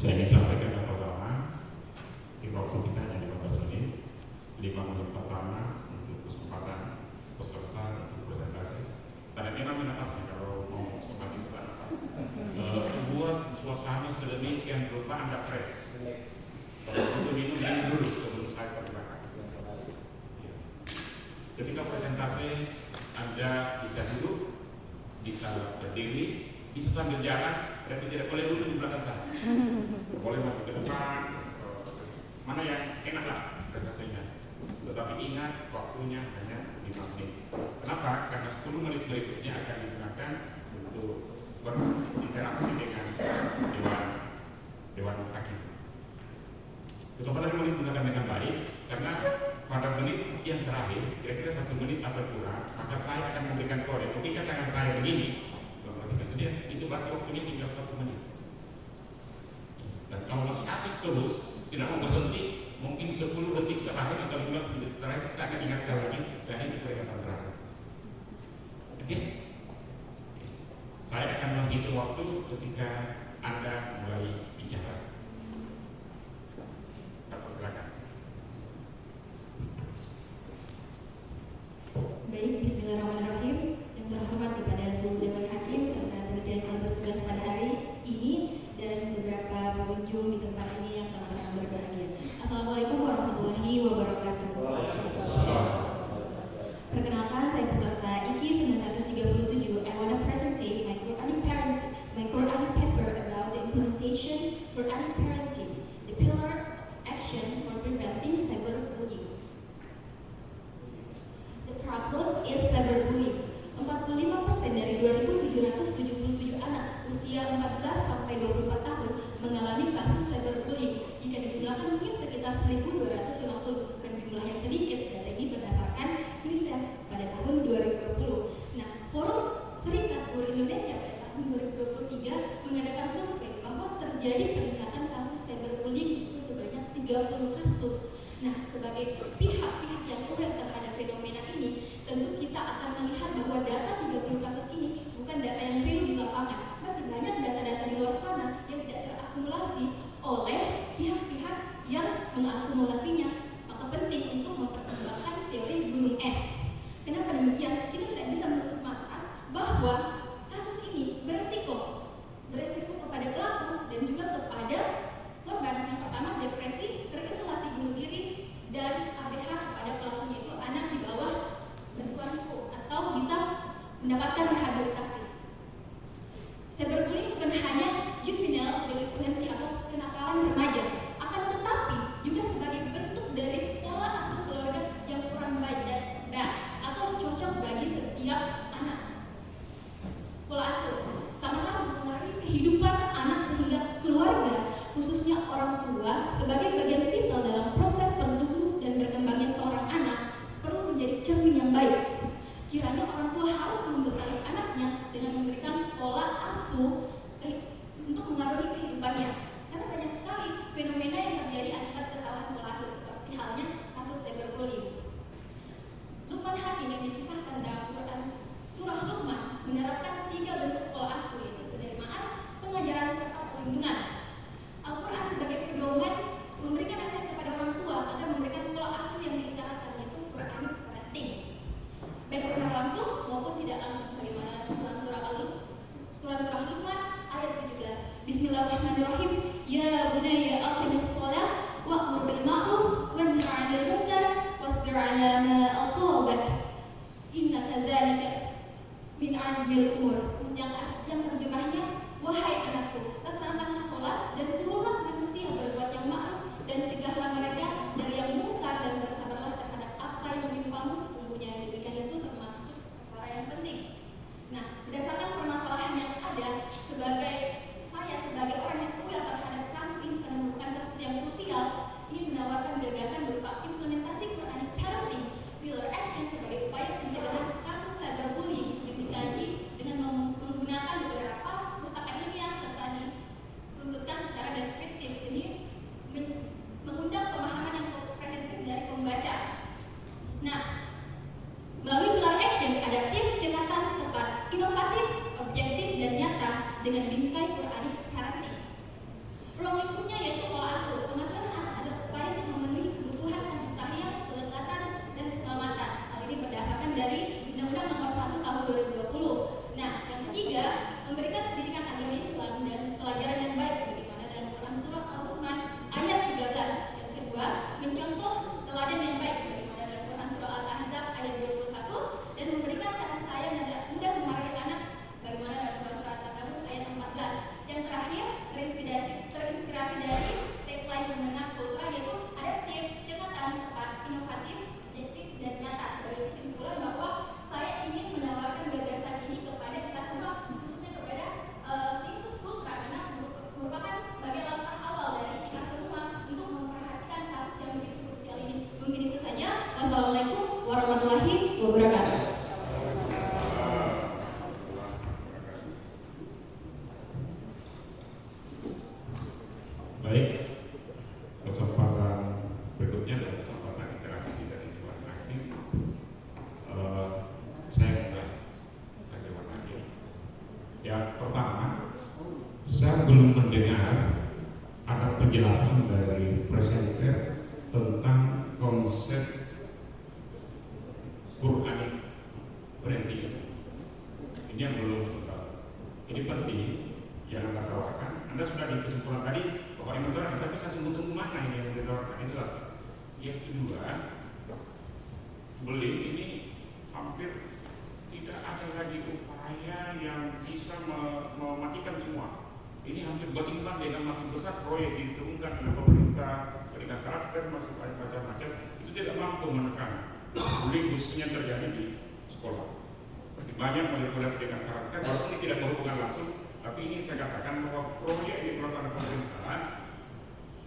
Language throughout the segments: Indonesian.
Saya ingin sampaikan yang pertama, di waktu kita hanya 15 menit, 5 menit pertama untuk kesempatan peserta untuk presentasi. Tadi memang nafasnya kalau mau masih setelah nafas. Buat suasana sedemikian rupa Anda fresh. Kalau untuk minum dulu sebelum saya persilakan. Ketika presentasi Anda bisa duduk, bisa berdiri, bisa sambil jalan, tapi tidak boleh duduk di belakang saya. Boleh maju ke depan, mana yang enak lah presentasinya. Tetapi ingat waktunya hanya 5 menit. Kenapa? Karena 10 menit berikutnya akan digunakan untuk berinteraksi dengan Dewan Hakim. Kesempatan ini digunakan dengan baik karena pada menit yang terakhir, kira-kira 1 menit atau kurang, maka saya akan memberikan kode. Ketika tangan saya begini, itu berarti waktunya tinggal 1 menit. Dan kalau masih asik terus, tidak mau berhenti, mungkin 10 detik terakhir atau 15 detik terakhir, saya akan ingatkan lagi, dan ini peringatan terakhir. Oke? Saya akan menghitung waktu ketika Anda mulai bicara. Saya persilakan. Baik, bismillahirrahmanirrahim. Yang terhormat kepada seluruh Dewan Hakim serta panitia yang bertugas pada hari ini dan beberapa pengunjung di tempat ini yang sama-sama berbahagia. Assalamualaikum warahmatullahi wabarakatuh. Perkenalkan, saya peserta IKI 937. I want to present my Quranic paper about the implementation Quranic parenting, the pillar of action for preventing cyberbullying. The problem is cyberbullying. 45% dari 2.777 anak usia 14 sampai 24 tahun mengalami kasus cyberbullying. Jika dijumlahkan mungkin sekitar 1.250, bukan jumlah yang sedikit. Data ini berdasarkan UNICEF pada tahun 2020. Nah, Forum Serikat Guru Indonesia pada tahun 2023 mengadakan survei bahwa terjadi peningkatan kasus cyberbullying itu sebanyak 30 kasus. Nah, sebagai pihak-pihak yang aware terhadap fenomena ini, tentu kita akan melihat bahwa data 30 kasus ini bukan data yang real di lapangan. Masih banyak data-data di luar sana yang tidak terakumulasi oleh pihak-pihak yang mengakumulasinya. Maka penting untuk mempertimbangkan teori gunung es. Kenapa demikian? Kita tidak bisa menutup mata bahwa kasus ini beresiko kepada pelaku dan juga kepada korban. Yang pertama, depresi, terisolasi bunuh diri, dan ABH kepada pelakunya itu anak di bawah bantuan hukum atau bisa mendapatkan rehabilitasi. Cyberbullying bukan hanya juvenile delinquency atau kenakalan remaja, akan tetapi juga sebagai bentuk dari pola asuh keluarga yang kurang baik dan atau cocok bagi setiap anak. Pola asuh sama-sama mempengaruhi kehidupan anak sehingga keluarga, khususnya orang tua, sebagai bagian vital dalam proses tumbuh dan berkembangnya seorang anak perlu menjadi cermin yang baik. Kiranya orang tua harus membekali anaknya dengan memberikan pola asuh untuk mengaruhi kehidupannya. Karena banyak sekali fenomena yang terjadi akibat kesalahan pola asuh, seperti halnya kasus cyberbullying. Luqman Hakim yang dikisahkan dalam Quran surah Luqman menerapkan 3 bentuk pola asuh, yaitu penerimaan, pengajaran, serta perlindungan. Al-Quran sebagai pedoman memberikan nasihat kepada orang tua agar memberikan pola asuh yang disyaratkan, yaitu Quranic parenting, baik secara langsung maupun tidak langsung, sebagaimana dalam surah Luqman ayat 17. Bismillahirrahmanirrahim. Ya bunayya aqimis shalah wa'mur bil ma'ruf wanha 'anil munkar wasbir 'ala ma asabak innaka dzalika min 'azmil umur. Yang terjemahnya, wahai anakku, laksanakanlah sholat dan serulah manusia berbuat yang ma'ruf dan cegahlah mereka dari yang mungkar dan bersabarlah terhadap apa yang menimpamu, sesungguhnya demikian itu termasuk perkara yang penting. Nah, berdasarkan permasalahan yang ada, saya sebagai orang yang aware terhadap kasus ini karena merupakan kasus yang krusial, ini menawarkan gagasan berupa implementasi Quranic parenting pillar action sebagai upaya pencegahan kasus cyberbullying yang dikaji dengan menggunakan beberapa pustaka ilmiah serta diruntutkan secara deskriptif. Ini mengundang pemahaman yang komprehensif dari pembaca. Nah, melalui pilar action, adaptif, cekatan, tepat, inovatif, objektif, dan nyata dengan bingkai Quranic parenting. Ruang lingkup ketiga, memberikan pendidikan agama Islam dan pelajaran yang baik sebagaimana dalam Quran surah Al-Luqman ayat 13. Yang kedua, mencontoh teladan yang baik sebagaimana dalam Quran surah Al-Ahzab ayat 21 dan memberikan kasih sayang dan tidak mudah memarahi anak bagaimana dalam Quran surah At-Takabur ayat 14. Yang terakhir, terinspirasi dari tagline Kemenang Sultra yaitu adaptif, cekatan, tepat, inovatif, objektif, dan nyata. Sebagai kesimpulan bahwa saya ingin menawarkan gagasan ini kepada kita semua, khususnya kepada tim Sultra karena merupakan sebagai langkah awal dari kita semua untuk memperhatikan kasus yang begitu krusial ini. Mungkin itu saja. Wassalamualaikum warahmatullahi wabarakatuh. Baik, kesempatan berikutnya adalah kesempatan interaksi dari Dewan Hakim. Saya sudah ke Dewan Hakim. Yang pertama, saya belum mendengar ada penjelasan dari presenter tentang konsep Quranic parenting. Ini yang belum total. Ini penting yang Anda tawarkan. Anda sudah di kesimpulan tadi Bapak Ibu tawarkan, tapi saya tunggu mana ini yang ditawarkan itu lah. Yang kedua, beli ini hampir tidak ada lagi upaya yang bisa mematikan semua. Ini hampir berimbang dengan makin besar proyek diturunkan oleh pemerintah, berikan karakter masuk macam-macam, itu tidak mampu menekan bullying khususnya terjadi di sekolah. Banyak proyek-proyek dengan karakter, walaupun ini tidak berhubungan langsung, tapi ini saya katakan bahwa proyek yang dilakukan pemerintah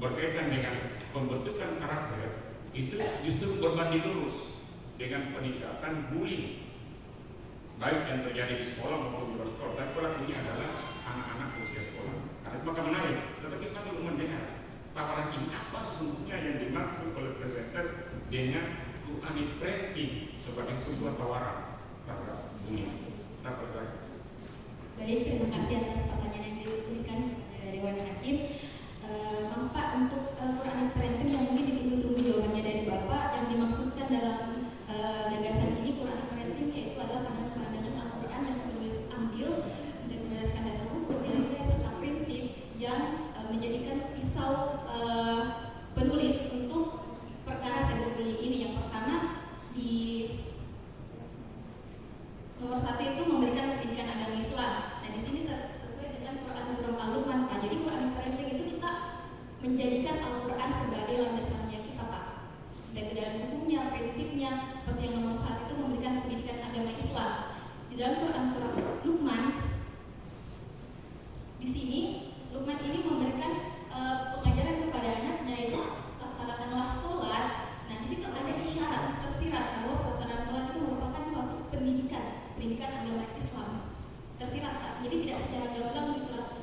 berkaitan dengan pembentukan karakter itu justru berbanding lurus dengan peningkatan bullying, baik yang terjadi di sekolah maupun di luar sekolah. Tapi pelakunya adalah anak-anak usia sekolah. Karena itu maka menarik. Tetapi saya belum mendengar tawaran ini apa sesungguhnya yang dimaksud oleh presenter dengan Quranic parenting sebagai sebuah tawaran terhadap bullying. Saya percaya. Baik, terima kasih atas pertanyaan yang diberikan dari Dewan Hakim. Pak, untuk Quranic parenting yang mungkin ditunggu-tunggu jawabannya dari Bapak, yang dimaksudkan dalam gagasan ini Quranic parenting yaitu adalah pandangan-pandangan Al-Quran yang penulis ambil dan berdasarkan data hukum, nilai serta prinsip yang menjadikan pisau penulis untuk perkara cyberbullying ini. Yang pertama di nomor 1 itu memberikan pendidikan agama Islam. Nah di sini sesuai dengan Quran surah Al-Luqman, Pak. Jadi Quranic parenting itu kita menjadikan Al-Quran sebagai landasannya kita, Pak. Dan ke dalam hukumnya, prinsipnya, seperti yang nomor 1 itu memberikan pendidikan agama Islam. Di dalam Quran surah Luqman, di sini Luqman ini memberikan pengajaran kepada anaknya yaitu laksanakanlah sholat. Nah di situ ada isyarat tersirat bahwa pelaksanaan sholat itu merupakan suatu pendidikan agama Islam. Tersirat, Pak. Jadi tidak secara gamblang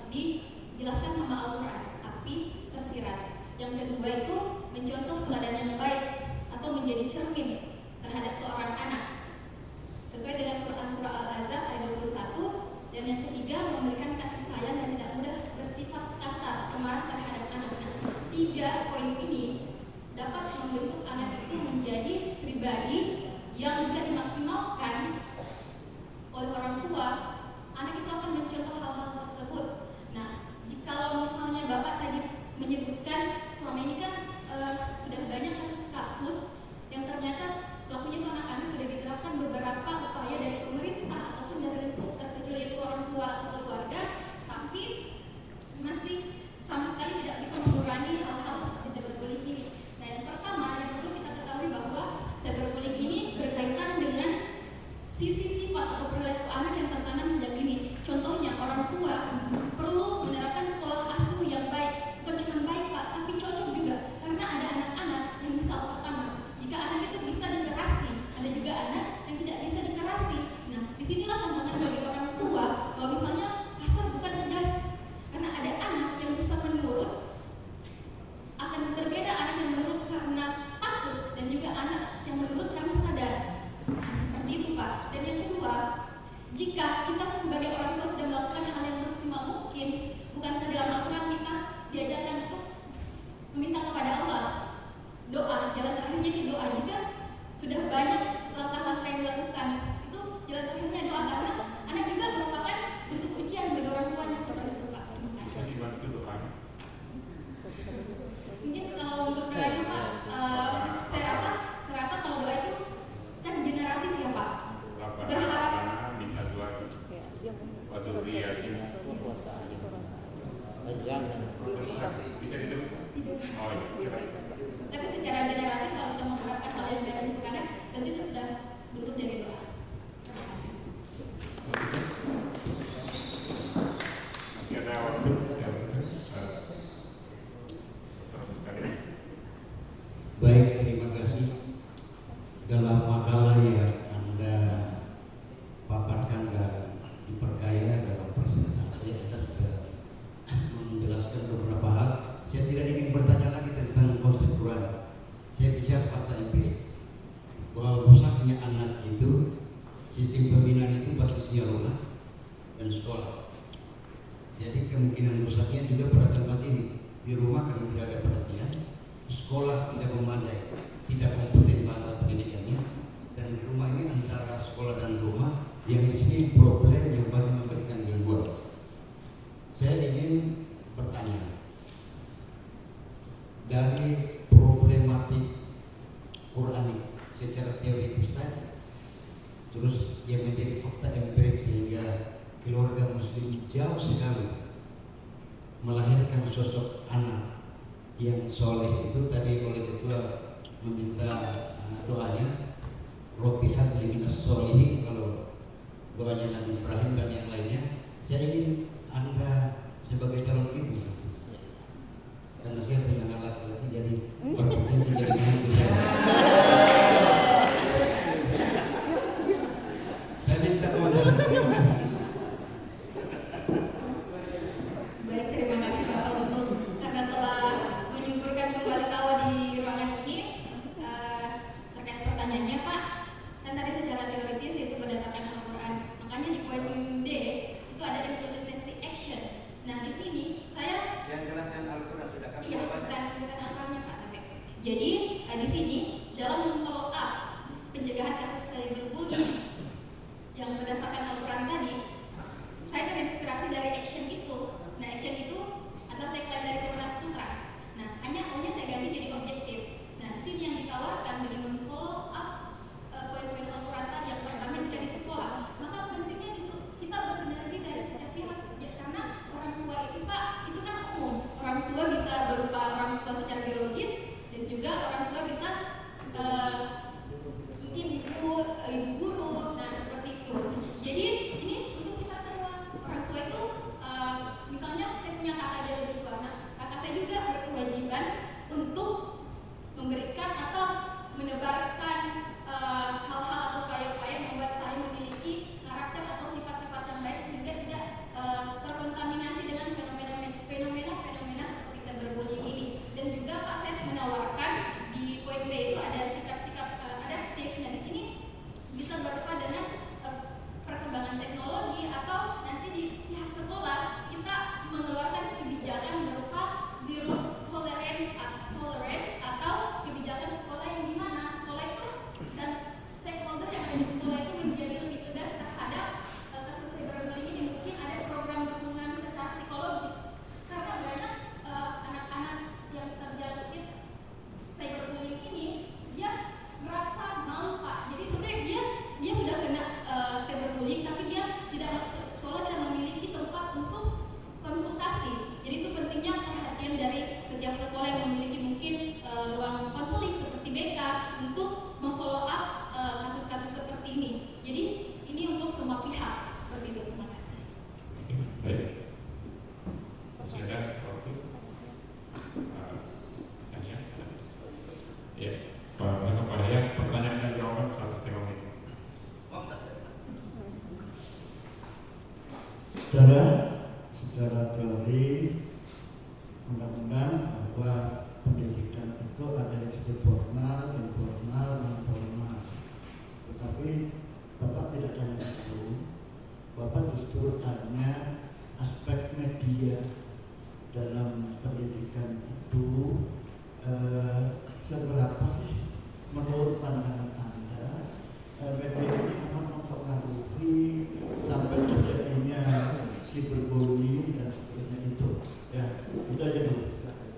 dijelaskan sama Al-Quran, tapi tersirat. Yang kedua itu mencontoh teladan yang baik atau menjadi cermin terhadap seorang anak sesuai dengan Quran surah Al-Ahzab ayat 21. Dan yang ketiga memberikan kasih sayang dan tidak mudah bersifat kasar atau marah terhadap anak-anak. 3 poin ini dapat membentuk anak itu menjadi pribadi yang jika dimaksimalkan oleh orang tua, anak itu akan mencontoh hal-hal tersebut. Nah, jika misalnya Bapak tadi menyebutkan selama ini kan sudah banyak kasus-kasus yang ternyata pelakunya itu anak-anak sudah diterapkan beberapa upaya dari pemerintah ataupun dari lingkup terkecil yaitu orang tua atau keluarga, tapi masih sama sekali tidak bisa mengurangi hal-hal seperti cyberbullying ini. Nah, yang pertama yang perlu kita ketahui bahwa cyberbullying ini berkaitan dengan biar ini bisa diteruskan. Oh iya, baik. Tapi secara generatif kalau kita mengharapkan hal yang baik untuk anak, tentu itu sudah bentuk dari doa. Terima kasih. Masih ada waktu. Baik, terima kasih. Dalam makalah yang Anda paparkan dan diperkaya dalam presentasi, Anda sudah menjelaskan beberapa hal. Saya tidak ingin bertanya lagi tentang konsep Quran. Saya bicara fakta empirik bahwa rusaknya anak itu, sistem pembinaan itu basisnya rumah dan sekolah. Jadi kemungkinan rusaknya juga pada tempat ini. Di rumah kami tidak ada perhatian, sekolah tidak memadai, tidak kompeten bahasa pendidikannya, dan di rumah ini antara sekolah dan rumah yang di sini problem yang banyak memberikan gangguan. Saya ingin bertanya, dari problematik Quranik secara teoritis tadi, terus yang menjadi fakta empirik sehingga keluarga muslim jauh sekali melahirkan sosok anak yang soleh itu tadi oleh ketua meminta doanya Robbi habli minas solihin, kalau doanya Nabi Ibrahim dan yang lainnya. Saya ingin Anda sebagai calon ibu, karena saya punya anak laki-laki jadi berpotensi jadi menantu saya. Saya minta kepada terima kasih. Baik, terima kasih Bapak untuk karena telah menyuburkan kembali tawa di ruangan ini. Terkait pertanyaannya Pak, kan tadi secara teoritis itu berdasarkan Al-Quran. Makanya di poin D itu ada implementasi action. Nah di sini saya Yang jelaskan Al-Quran sudah kami iya bukan Al-Qurannya Pak. Jadi di sini dalam follow up pencegahan kasus cyberbullying yang berdasarkan Al-Quran tadi, saya terinspirasi dari action itu. Nah, action itu adalah tagline dari Quran Sutra. Nah, hanya O-nya saya ganti jadi objektif. Nah, di sini yang ditawarkan dengan memfollow up poin-poin Al-Quran tadi. Yang pertama, jika di sekolah, maka pentingnya kita bersinergi dari setiap pihak. Ya, karena orang tua itu Pak, itu kan umum. Orang tua bisa berupa orang tua secara biologis dan juga orang tua bisa mungkin ibu guru. Nah, seperti itu. Jadi ini untuk kita semua. Orang tua itu misalnya saya punya kakak jauh lebih tua, nah, kakak saya juga berkewajiban untuk memberikan atau menebarkan hal-hal atau upaya-upaya yang membuat saya memiliki karakter atau sifat-sifat yang baik sehingga tidak terkontaminasi dengan fenomena seperti cyberbullying ini. Dan juga Pak saya menawarkan di poin B itu ada sikap-sikap adaptif. Nah di sini bisa berupa dengan perkembangan teknologi atau nanti di pihak sekolah kita mengeluarkan kebijakan berupa zero tolerance atau kebijakan sekolah yang dimana sekolah itu dan stakeholder yang ada di sekolah itu menjadi lebih tegas terhadap kasus cyberbullying ini. Mungkin ada program dukungan secara psikologis karena banyak anak-anak yang terjangkit cyberbullying ini dia merasa malu Pak. Jadi maksudnya dia sudah kena cyberbullying tapi dia sekolah tidak memiliki tempat untuk konsultasi. Jadi itu pentingnya perhatian dari setiap sekolah yang memiliki mungkin ruang konseling seperti BK untuk memfollow up kasus-kasus seperti ini. Jadi ini untuk semua pihak seperti itu. Terima kasih. Baik. Masih ada waktu? Tanya? Ya, Pak Daya, pertanyaan dan jawaban 1 menit. Secara teori undang-undang bahwa pendidikan itu ada yang disebut formal, informal, non-formal. Tetapi Bapak tidak tanya itu, Bapak justru tanya aspek media dalam pendidikan itu seberapa sih menurut pandangan Anda media ini akan mempengaruhi sampai terjadinya cyberbullying dan seterusnya itu. Ya, itu aja dulu. Silakan.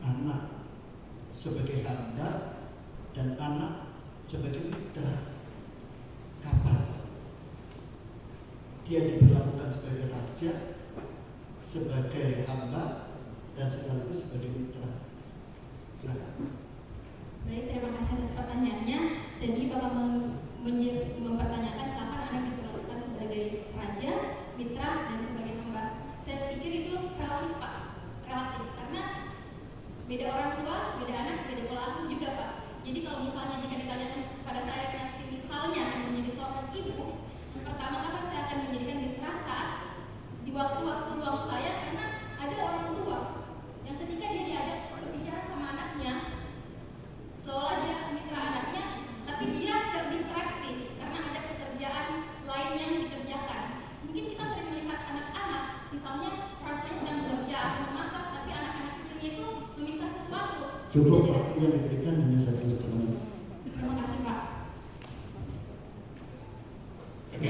anak sebagai hamba dan anak sebagai mitra. Kapan dia diperlakukan sebagai raja, sebagai hamba, dan sekaligus sebagai mitra? Silakan. Baik, terima kasih atas pertanyaannya. Tadi Bapak mempertanyakan kapan anak diperlakukan sebagai raja, mitra, dan sebagai hamba. Saya pikir itu relatif, Pak. Relatif, karena beda orang tua, beda anak, beda pola asuh juga, Pak. Jadi kalau misalnya jika ditanyakan kepada saya nanti misalnya menjadi seorang ibu, pertama kapan saya akan menjadikan mitra saat di waktu-waktu luang saya, karena ada orang tua yang ketika dia diajak berbicara sama anaknya, seolah dia mitra anaknya, tapi dia terdistraksi karena ada pekerjaan lain yang dikerjakan. Mungkin kita sering melihat anak-anak, misalnya orang tuanya sedang bekerja atau memasak, tapi anak-anak kecilnya itu meminta sesuatu. Cukup waktu yang diberikan hanya 1,5 menit. Terima kasih, Pak. Oke,